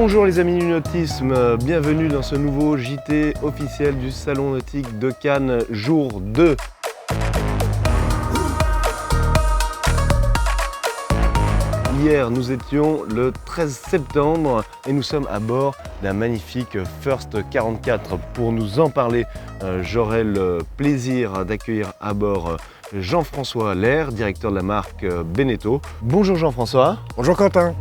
Bonjour les amis du nautisme, bienvenue dans ce nouveau JT officiel du Salon Nautique de Cannes, jour 2. Hier, nous étions le 13 septembre et nous sommes à bord d'un magnifique First 44. Pour nous en parler, j'aurai le plaisir d'accueillir à bord Jean-François Lair, directeur de la marque Beneteau. Bonjour Jean-François. Bonjour Quentin.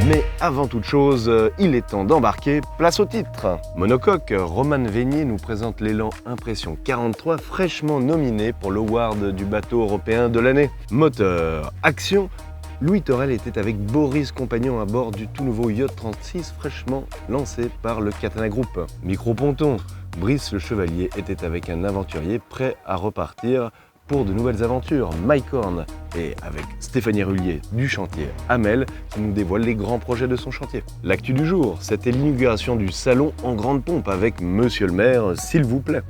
Mais avant toute chose, il est temps d'embarquer, place au titre. Monocoque, Roman Vénier nous présente l'élan Impression 43, fraîchement nominé pour l'Award du bateau européen de l'année. Moteur, action, Louis Torel était avec Boris Compagnon à bord du tout nouveau Yacht 36, fraîchement lancé par le Catana Group. Micro-ponton, Brice le Chevalier était avec un aventurier prêt à repartir pour de nouvelles aventures. Mike Horn et avec Stéphanie Rullier du chantier Hamel qui nous dévoile les grands projets de son chantier. L'actu du jour, c'était l'inauguration du salon en grande pompe avec Monsieur le maire, s'il vous plaît.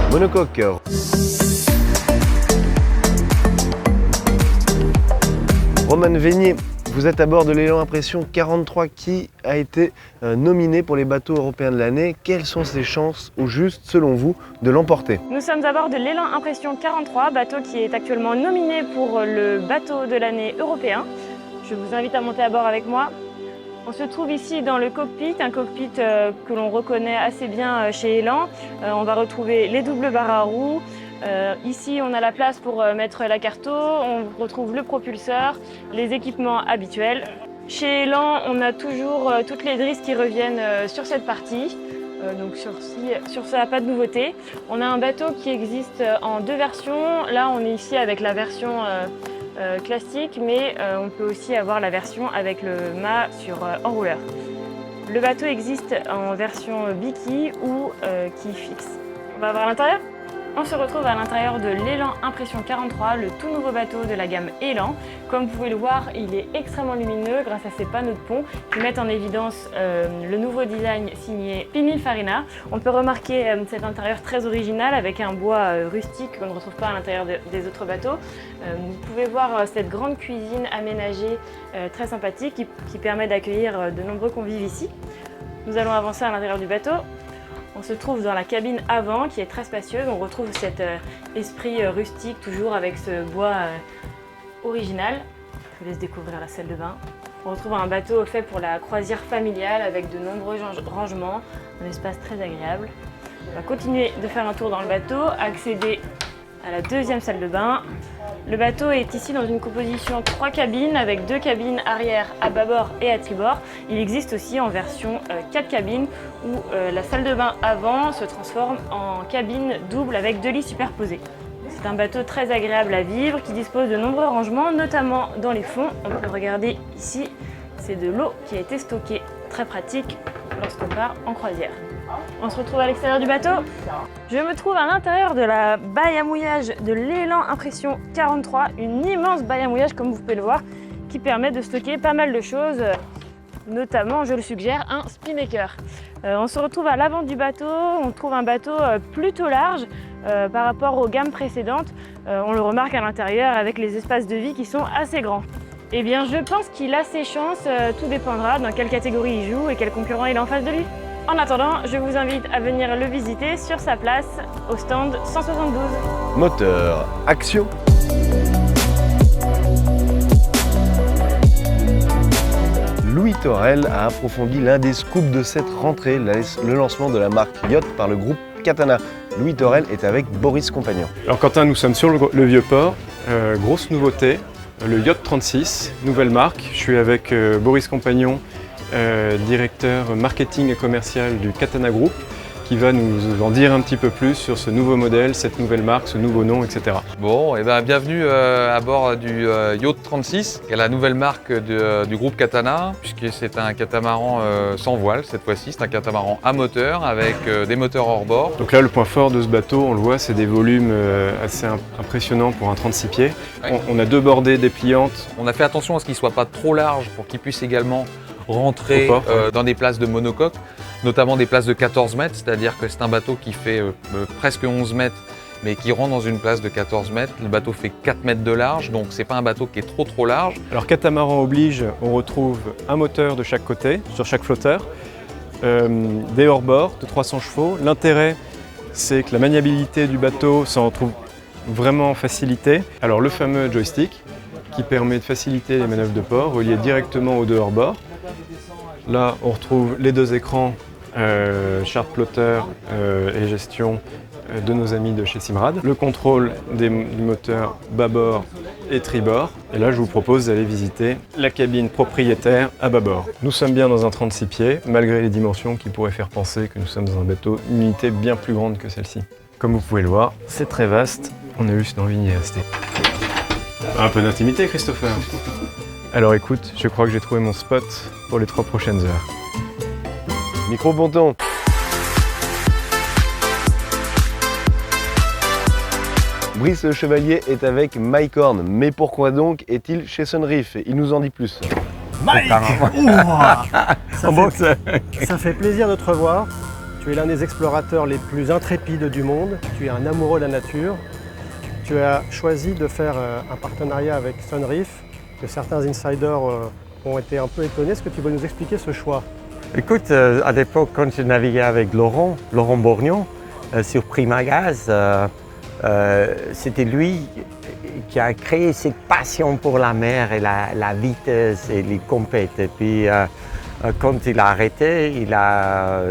Monocoque. Roman Vénier, vous êtes à bord de l'élan Impression 43 qui a été nominé pour les bateaux européens de l'année. Quelles sont ses chances au juste, selon vous, de l'emporter? Nous sommes à bord de l'élan Impression 43, bateau qui est actuellement nominé pour le bateau de l'année européen. Je vous invite à monter à bord avec moi. On se trouve ici dans le cockpit, un cockpit que l'on reconnaît assez bien chez Elan. On va retrouver les doubles barres à roues. Ici, on a la place pour mettre la carto, on retrouve le propulseur, les équipements habituels. Chez Elan, on a toujours toutes les drisses qui reviennent sur cette partie. Donc sur ça, pas de nouveauté. On a un bateau qui existe en deux versions. Là, on est ici avec la version classique, mais on peut aussi avoir la version avec le mât sur enrouleur. Le bateau existe en version biquille ou quille fixe. On va voir l'intérieur. On se retrouve à l'intérieur de l'élan Impression 43, le tout nouveau bateau de la gamme Elan. Comme vous pouvez le voir, il est extrêmement lumineux grâce à ses panneaux de pont qui mettent en évidence le nouveau design signé Pininfarina. On peut remarquer cet intérieur très original avec un bois rustique qu'on ne retrouve pas à l'intérieur des autres bateaux. Vous pouvez voir cette grande cuisine aménagée très sympathique qui permet d'accueillir de nombreux convives ici. Nous allons avancer à l'intérieur du bateau. On se trouve dans la cabine avant qui est très spacieuse. On retrouve cet esprit rustique toujours avec ce bois original. Je vous laisse découvrir la salle de bain. On retrouve un bateau fait pour la croisière familiale avec de nombreux rangements, un espace très agréable. On va continuer de faire un tour dans le bateau, accéder à la deuxième salle de bain. Le bateau est ici dans une composition 3 cabines avec 2 cabines arrière à bâbord et à tribord. Il existe aussi en version 4 cabines où la salle de bain avant se transforme en cabine double avec 2 lits superposés. C'est un bateau très agréable à vivre qui dispose de nombreux rangements, notamment dans les fonds. On peut regarder ici, c'est de l'eau qui a été stockée. Très pratique lorsqu'on part en croisière. On se retrouve à l'extérieur du bateau. Je me trouve à l'intérieur de la baille à mouillage de l'élan Impression 43, une immense baille à mouillage comme vous pouvez le voir, qui permet de stocker pas mal de choses, notamment, je le suggère, un Spinnaker. On se retrouve à l'avant du bateau, on trouve un bateau plutôt large par rapport aux gammes précédentes. On le remarque à l'intérieur avec les espaces de vie qui sont assez grands. Eh bien, je pense qu'il a ses chances, tout dépendra dans quelle catégorie il joue et quel concurrent il est en face de lui. En attendant, je vous invite à venir le visiter sur sa place au stand 172. Moteur, action. Louis Torel a approfondi l'un des scoops de cette rentrée, le lancement de la marque Yacht par le groupe Catana. Louis Torel est avec Boris Compagnon. Alors Quentin, nous sommes sur le Vieux-Port, grosse nouveauté, le Yacht 36, nouvelle marque. Je suis avec Boris Compagnon, directeur marketing et commercial du Catana Group, qui va nous en dire un petit peu plus sur ce nouveau modèle, cette nouvelle marque, ce nouveau nom, etc. Bon, et bienvenue à bord du Yacht 36, qui est la nouvelle marque du groupe Catana, puisque c'est un catamaran sans voile cette fois-ci. C'est un catamaran à moteur avec des moteurs hors bord. Donc là, le point fort de ce bateau, on le voit, c'est des volumes assez impressionnants pour un 36 pieds. Ouais. On a deux bordées dépliantes. On a fait attention à ce qu'il ne soit pas trop large pour qu'il puisse également rentrer Au port, dans des places de monocoque, notamment des places de 14 mètres, c'est-à-dire que c'est un bateau qui fait presque 11 mètres, mais qui rentre dans une place de 14 mètres. Le bateau fait 4 mètres de large, donc c'est pas un bateau qui est trop large. Alors catamaran oblige, on retrouve un moteur de chaque côté, sur chaque flotteur, des hors-bords de 300 chevaux. L'intérêt, c'est que la maniabilité du bateau s'en retrouve vraiment facilitée. Alors le fameux joystick qui permet de faciliter les manœuvres de port, relié directement aux deux hors-bords. Là, on retrouve les deux écrans, charte plotter et gestion de nos amis de chez Simrad. Le contrôle du moteur bâbord et tribord. Et là, je vous propose d'aller visiter la cabine propriétaire à bâbord. Nous sommes bien dans un 36 pieds, malgré les dimensions qui pourraient faire penser que nous sommes dans un bateau, une unité bien plus grande que celle-ci. Comme vous pouvez le voir, c'est très vaste, on a juste envie d'y rester. Un peu d'intimité, Christopher. Alors écoute, je crois que j'ai trouvé mon spot pour les 3 prochaines heures. Micro ponton. Brice Chevalier est avec Mike Horn. Mais pourquoi donc est-il chez Sunreef? Il nous en dit plus. Mike, ça fait plaisir de te revoir. Tu es l'un des explorateurs les plus intrépides du monde. Tu es un amoureux de la nature. Tu as choisi de faire un partenariat avec Sunreef, que certains insiders ont été un peu étonnés. Est-ce que tu veux nous expliquer ce choix? Écoute, à l'époque, quand je naviguais avec Laurent Bourgnon, sur Primagaz, c'était lui qui a créé cette passion pour la mer et la vitesse et les compètes. Et puis, quand il a arrêté, il a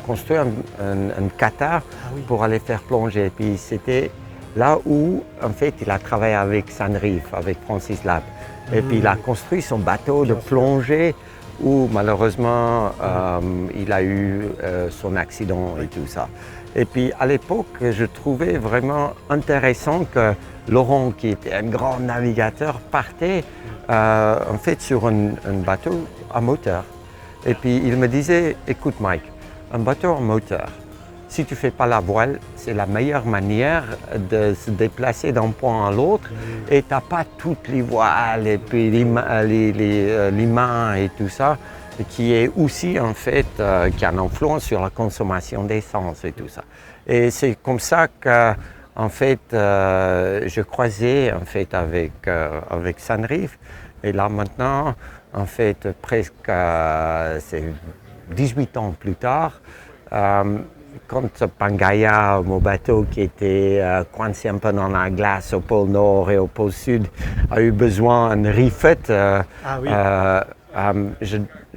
construit un kata pour aller faire plonger. Et puis, c'était là où, en fait, il a travaillé avec Sunreef, avec Francis Lab. Et puis, il a construit son bateau de plongée où, malheureusement, il a eu son accident et tout ça. Et puis à l'époque, je trouvais vraiment intéressant que Laurent, qui était un grand navigateur, partait en fait sur un bateau à moteur. Et puis il me disait, écoute Mike, un bateau à moteur, si tu ne fais pas la voile, c'est la meilleure manière de se déplacer d'un point à l'autre et tu n'as pas toutes les voiles et puis les mains et tout ça, qui est aussi en fait, qui a une influence sur la consommation d'essence et tout ça. Et c'est comme ça que en fait, je croisais en fait avec Sunreef. Et là maintenant, en fait, presque c'est 18 ans plus tard, quand Pangaea, mon bateau qui était coincé un peu dans la glace au pôle Nord et au pôle Sud, a eu besoin d'un refit.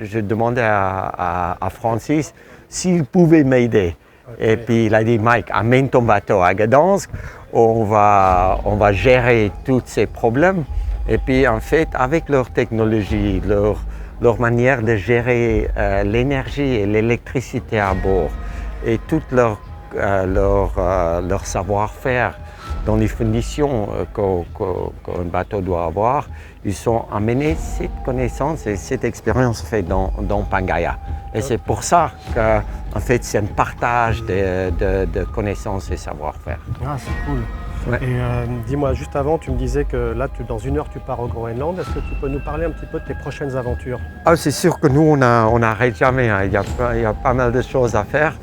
Je demandais à Francis s'il pouvait m'aider. Okay. Et puis il a dit, Mike, amène ton bateau à Gdansk, on va gérer tous ces problèmes. Et puis en fait, avec leur technologie, leur manière de gérer l'énergie et l'électricité à bord et tout leur savoir-faire dans les conditions qu'un bateau doit avoir, ils ont amené cette connaissance et cette expérience faite dans Pangaea. Et c'est pour ça que en fait, c'est un partage de connaissances et savoir-faire. Ah, c'est cool. Ouais. Et dis-moi, juste avant, tu me disais que là, dans 1 heure, tu pars au Groenland. Est-ce que tu peux nous parler un petit peu de tes prochaines aventures? Ah, c'est sûr que nous, on n'arrête jamais. Hein. Il y a pas mal de choses à faire.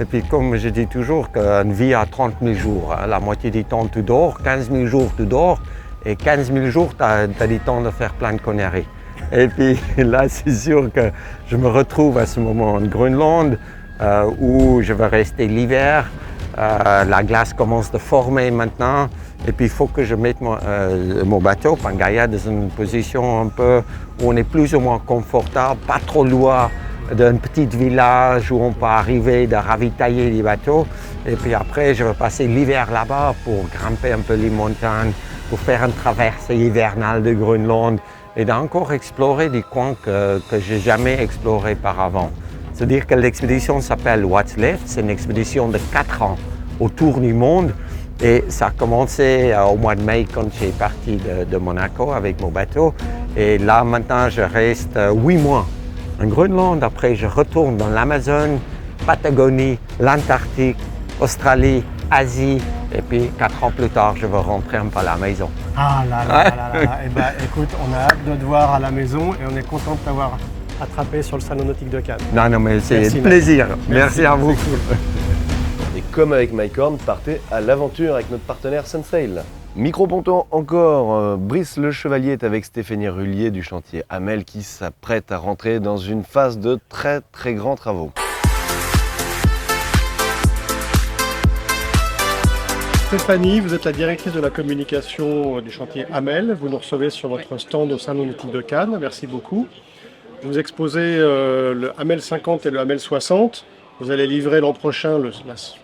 Et puis, comme je dis toujours, qu'une vie a 30 000 jours. Hein. La moitié du temps, tu dors. 15 000 jours, tu dors. Et 15 000 jours, tu as du temps de faire plein de conneries. Et puis là, c'est sûr que je me retrouve à ce moment en Groenland, où je vais rester l'hiver. La glace commence de former maintenant. Et puis, il faut que je mette mon bateau, Pangaea, dans une position un peu où on est plus ou moins confortable, pas trop loin d'un petit village où on peut arriver de ravitailler les bateaux. Et puis après, je vais passer l'hiver là-bas pour grimper un peu les montagnes, pour faire une traversée hivernale de Groenland et d'encore explorer des coins que je n'ai jamais explorés par avant. C'est-à-dire que l'expédition s'appelle What's Left. C'est une expédition de 4 ans autour du monde. Et ça a commencé au mois de mai quand j'ai parti de Monaco avec mon bateau. Et là, maintenant, je reste 8 mois en Groenland. Après, je retourne dans l'Amazone, Patagonie, l'Antarctique, Australie, Asie, Et puis 4 ans plus tard, je veux rentrer un peu à la maison. Ah là là là là là. Eh ben, écoute, on a hâte de te voir à la maison et on est content de t'avoir attrapé sur le Salon Nautique de Cannes. Non, mais c'est Merci, un plaisir. Merci à vous. Et comme avec Mike Horn, partez à l'aventure avec notre partenaire Sunsail. Micro-ponton encore, Brice Le Chevalier est avec Stéphanie Rullier du chantier Hamel qui s'apprête à rentrer dans une phase de très très grands travaux. Stéphanie, vous êtes la directrice de la communication du chantier Hamel. Vous nous recevez sur votre stand au Salon Nautique de Cannes. Merci beaucoup. Vous exposez le Hamel 50 et le Hamel 60. Vous allez livrer l'an prochain le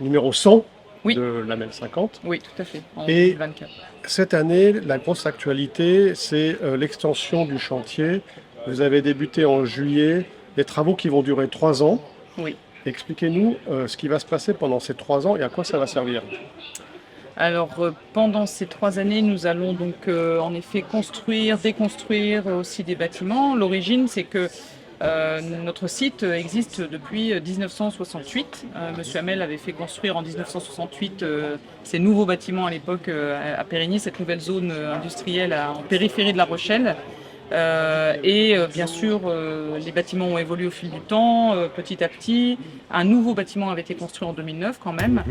numéro 100 de l'Hamel 50. Oui, tout à fait, en Et 2024. cette année, la grosse actualité, c'est l'extension du chantier. Vous avez débuté en juillet des travaux qui vont durer 3 ans. Oui. Expliquez-nous ce qui va se passer pendant ces 3 ans et à quoi ça va servir. Alors, pendant ces 3 années, nous allons donc en effet construire, déconstruire aussi des bâtiments. L'origine, c'est que notre site existe depuis 1968. Monsieur Hamel avait fait construire en 1968 ces nouveaux bâtiments à l'époque à Périgny, cette nouvelle zone industrielle en périphérie de La Rochelle. Bien sûr, les bâtiments ont évolué au fil du temps, petit à petit. Un nouveau bâtiment avait été construit en 2009 quand même,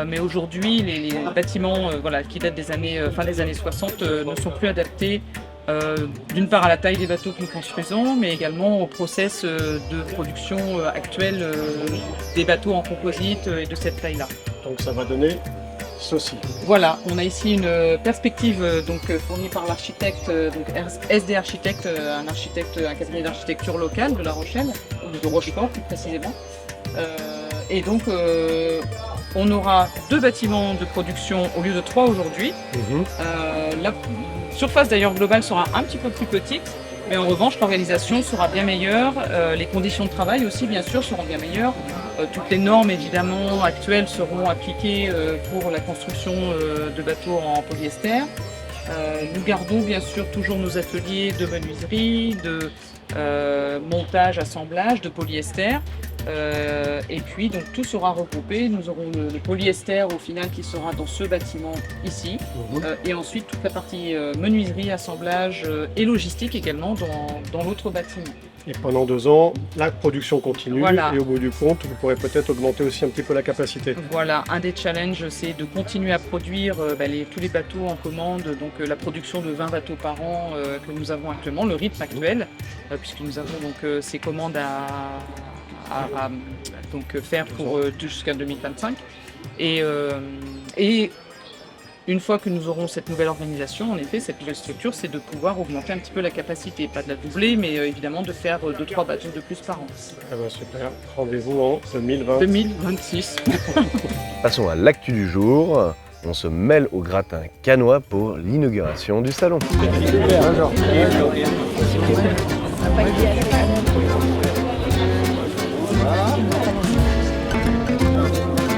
mais aujourd'hui, les bâtiments qui datent des années, fin des années 60 ne sont plus adaptés. D'une part à la taille des bateaux que nous construisons, mais également au process de production actuel des bateaux en composite et de cette taille-là. Donc ça va donner ceci. Voilà, on a ici une perspective fournie par l'architecte, SD Architecte, un cabinet d'architecture local de La Rochelle, de Rochefort plus précisément. On aura 2 bâtiments de production au lieu de 3 aujourd'hui. La surface d'ailleurs globale sera un petit peu plus petite, mais en revanche l'organisation sera bien meilleure, les conditions de travail aussi bien sûr seront bien meilleures. Toutes les normes évidemment actuelles seront appliquées pour la construction de bateaux en polyester. Nous gardons bien sûr toujours nos ateliers de menuiserie, de montage, assemblage, de polyester. Et puis donc tout sera regroupé, nous aurons le polyester au final qui sera dans ce bâtiment ici, et ensuite toute la partie menuiserie, assemblage et logistique également dans l'autre bâtiment. Et pendant 2 ans, la production continue, Voilà. Et au bout du compte, vous pourrez peut-être augmenter aussi un petit peu la capacité. Voilà, un des challenges c'est de continuer à produire tous les bateaux en commande, donc la production de 20 bateaux par an que nous avons actuellement, le rythme actuel, puisque nous avons donc ces commandes à faire pour jusqu'à 2025. Et une fois que nous aurons cette nouvelle organisation, en effet, cette nouvelle structure, c'est de pouvoir augmenter un petit peu la capacité, pas de la doubler, mais évidemment de faire 2-3 bateaux de plus par an. Ah ben super, rendez-vous en 2020. 2026. Passons à l'actu du jour. On se mêle au gratin cannois pour l'inauguration du salon.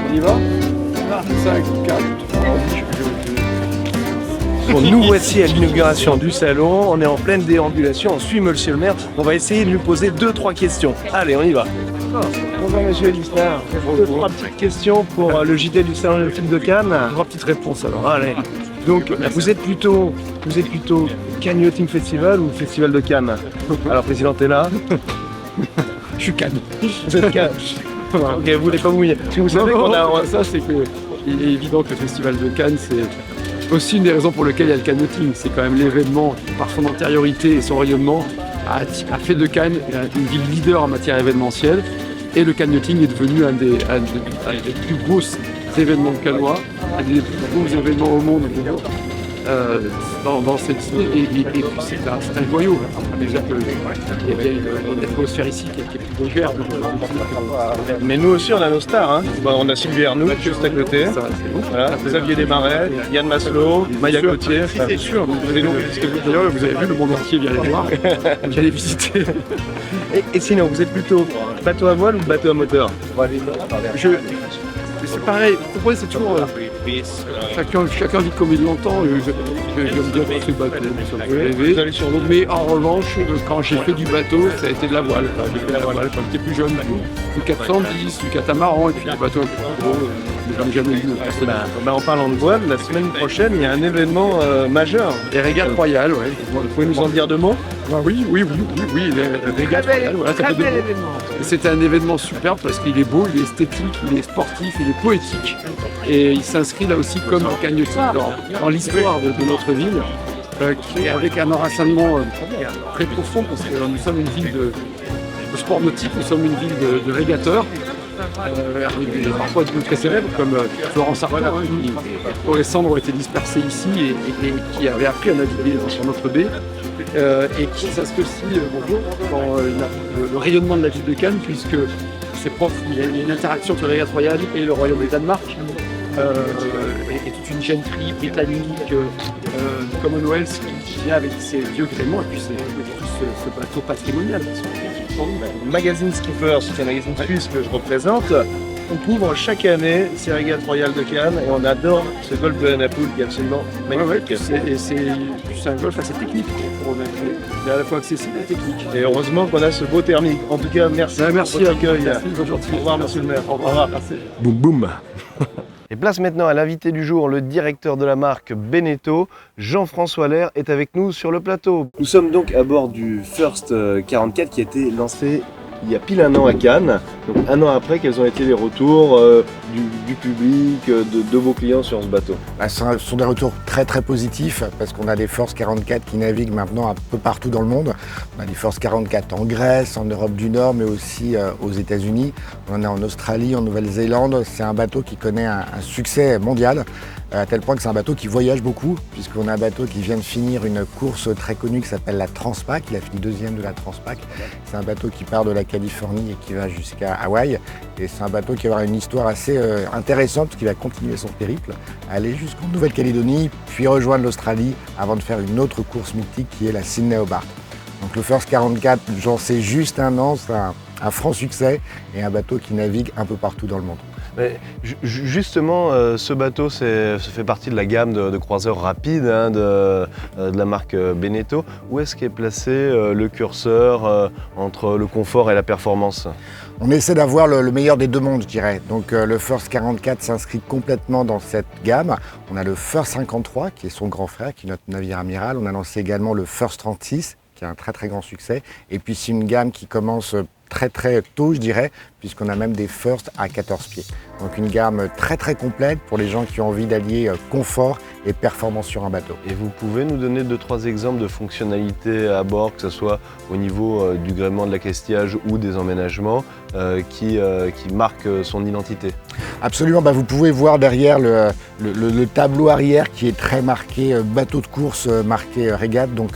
On y va? 5, 4, 3, Bon, nous voici à l'inauguration du salon, on est en pleine déambulation, on suit monsieur le maire, on va essayer de lui poser 2-3 questions. Allez, on y va. Bonjour monsieur Elistar, 2-3 petites questions pour le JT du salon de film de Cannes. 3 petites réponses alors. Allez. Donc vous êtes plutôt Cannes Yachting Festival ou Festival de Cannes? Alors président t'es là. Je suis Cannes. Vous êtes Cannes. Ok, vous voulez pas vous mouiller. Parce que vous savez qu'on a... Ça c'est que il est évident que le Festival de Cannes c'est aussi une des raisons pour lesquelles il y a le Cannes Yachting. C'est quand même l'événement qui, par son antériorité et son rayonnement, a fait de Cannes une ville leader en matière événementielle. Et le Cannes Yachting est devenu un des plus gros événements cannois, un des plus gros événements au monde dans cette zone. Et puis c'est un joyau. Déjà qu'il y a une atmosphère ici qui est plus vulgaire. Mais nous aussi on a nos stars. Hein. Bah, on a Sylvie Arnoux juste à côté. Ça, c'est bon. Voilà. Xavier Desmarais, Yann Maslow, Maya Gauthier. C'est sûr. D'ailleurs, vous avez vu le monde entier vient les voir, vient les visiter. Et sinon, vous êtes plutôt bateau à voile ou bateau à moteur? c'est pareil, pour moi c'est toujours chacun vit comme il l'entend. J'aime bien faire ce bateau, ça me fait rêver. Mais en revanche, quand j'ai fait du bateau, ça a été de la voile. J'ai fait de la voile quand j'étais plus jeune, du 410, du catamaran, et puis des bateaux un peu plus gros, j'en ai jamais vu personnellement. En parlant de voile, la semaine prochaine, il y a un événement majeur. Les régates royales, ouais. Vous pouvez nous en dire 2 mots? Oui, les régates royales, voilà, ça fait 2 mots. C'était un événement superbe parce qu'il est beau, il est esthétique, il est sportif, il est poétique. Et il s'inscrit là aussi comme un cagnotti dans l'histoire de notre ville, qui est avec un enracinement très profond parce que nous sommes une ville de sport nautique, nous sommes une ville de régateurs. Avec parfois des très célèbres comme Florence Arnaud, dont les cendres ont été dispersées ici et qui avait appris à naviguer sur notre baie. Et qui s'inscrit aussi dans le rayonnement de la ville de Cannes, puisque c'est propre, il y a une interaction entre les régates royales et le royaume du Danemark, et toute une gentry britannique du Commonwealth qui vient avec ses vieux gréements, et puis c'est ce bateau patrimonial. Le magazine Skipper, c'est un magazine suisse que je représente. On couvre chaque année ces régates royales de Cannes et on adore ce golfe de Hanapoul qui est absolument magnifique. C'est un golfe assez technique, il est à la fois accessible et technique. Et heureusement qu'on a ce beau thermique. En tout cas, merci pour votre accueil. Au revoir, monsieur le maire. Au revoir. Boum boum. Et place maintenant à l'invité du jour, le directeur de la marque Beneteau, Jean-François Lair, est avec nous sur le plateau. Nous sommes donc à bord du First 44 qui a été lancé il y a pile 1 an à Cannes. Donc 1 an après, quels ont été les retours du public, de vos clients sur ce bateau? Ce sont des retours très positifs parce qu'on a des First 44 qui naviguent maintenant un peu partout dans le monde. On a des First 44 en Grèce, en Europe du Nord, mais aussi aux États-Unis. On en a en Australie, en Nouvelle-Zélande. C'est un bateau qui connaît un succès mondial, à tel point que c'est un bateau qui voyage beaucoup, puisqu'on a un bateau qui vient de finir une course très connue qui s'appelle la Transpac. Il a fini 2e de la Transpac. C'est un bateau qui part de la Californie et qui va jusqu'à Hawaï. Et c'est un bateau qui va avoir une histoire assez intéressante, parce qu'il va continuer son périple, aller jusqu'en Nouvelle-Calédonie, puis rejoindre l'Australie, avant de faire une autre course mythique qui est la Sydney Hobart. Donc le First 44, j'en sais juste 1 an, c'est un franc succès et un bateau qui navigue un peu partout dans le monde. Mais justement, ce bateau ça fait partie de la gamme de croiseurs rapides de la marque Beneteau. Où est-ce qu'est placé le curseur entre le confort et la performance? On essaie d'avoir le meilleur des 2 mondes, je dirais. Donc le First 44 s'inscrit complètement dans cette gamme. On a le First 53 qui est son grand frère, qui est notre navire amiral. On a lancé également le First 36 qui a un très grand succès. Et puis c'est une gamme qui commence très tôt, je dirais, puisqu'on a même des First à 14 pieds. Donc une gamme très complète pour les gens qui ont envie d'allier confort et performance sur un bateau. Et vous pouvez nous donner 2-3 exemples de fonctionnalités à bord, que ce soit au niveau du gréement de l'accastillage ou des emménagements, qui marquent son identité? Absolument, vous pouvez voir derrière le tableau arrière qui est très marqué bateau de course, marqué régate, donc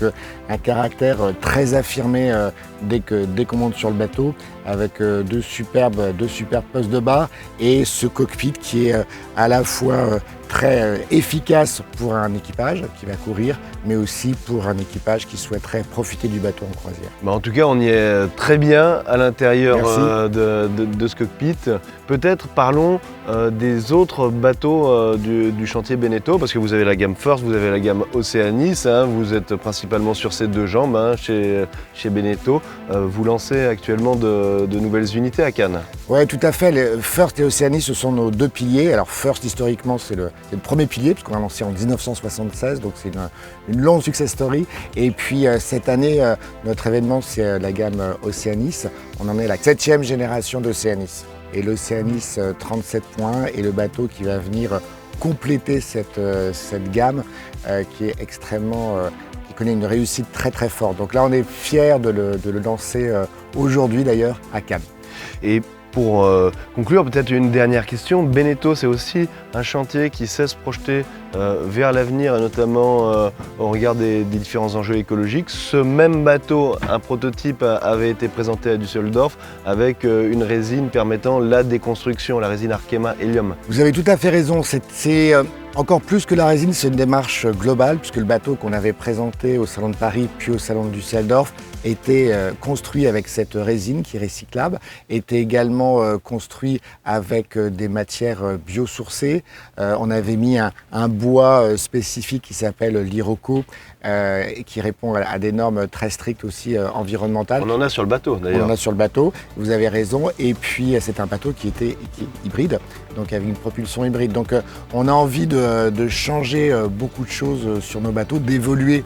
un caractère très affirmé dès qu'on monte sur le bateau, avec deux superbes postes de bar et ce cockpit qui est à la fois très efficace pour un équipage qui va courir, mais aussi pour un équipage qui souhaiterait profiter du bateau en croisière. En tout cas, on y est très bien à l'intérieur de ce cockpit. Peut-être parlons des autres bateaux du chantier Beneteau, parce que vous avez la gamme First, vous avez la gamme Oceanis, vous êtes principalement sur ces 2 jambes chez Beneteau. Vous lancez actuellement de nouvelles unités à Cannes. Oui, tout à fait. Les First et Oceanis, ce sont nos 2 piliers. Alors First, historiquement, c'est le premier pilier, puisqu'on a lancé en 1976, donc c'est une longue success story. Et puis cette année, notre événement, c'est la gamme Oceanis. On en est la 7e génération d'Oceanis. Et l'Oceanis 37 points est le bateau qui va venir compléter cette gamme qui est extrêmement... qui connaît une réussite très forte. Donc là, on est fiers de le lancer aujourd'hui d'ailleurs à Cannes. Et pour conclure, peut-être une dernière question. Beneteau, c'est aussi un chantier qui sait se projeter vers l'avenir, et notamment au regard des différents enjeux écologiques. Ce même bateau, un prototype, avait été présenté à Düsseldorf avec une résine permettant la déconstruction, la résine Arkema Helium. Vous avez tout à fait raison. C'est encore plus que la résine, c'est une démarche globale, puisque le bateau qu'on avait présenté au Salon de Paris puis au Salon de Düsseldorf était construit avec cette résine qui est recyclable, était également construit avec des matières biosourcées. On avait mis un bois spécifique qui s'appelle l'Iroko, qui répond à des normes très strictes aussi environnementales. On en a sur le bateau d'ailleurs. On en a sur le bateau, vous avez raison. Et puis c'est un bateau qui est hybride, donc avec une propulsion hybride. Donc on a envie de changer beaucoup de choses sur nos bateaux, d'évoluer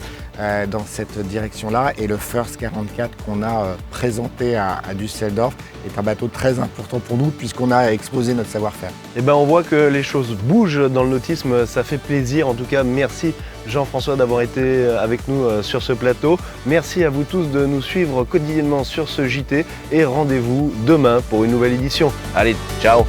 dans cette direction-là. Et le First 44 qu'on a présenté à Düsseldorf est un bateau très important pour nous puisqu'on a exposé notre savoir-faire. Eh ben, on voit que les choses bougent dans le nautisme, ça fait plaisir. En tout cas, merci Jean-François d'avoir été avec nous sur ce plateau. Merci à vous tous de nous suivre quotidiennement sur ce JT et rendez-vous demain pour une nouvelle édition. Allez, ciao!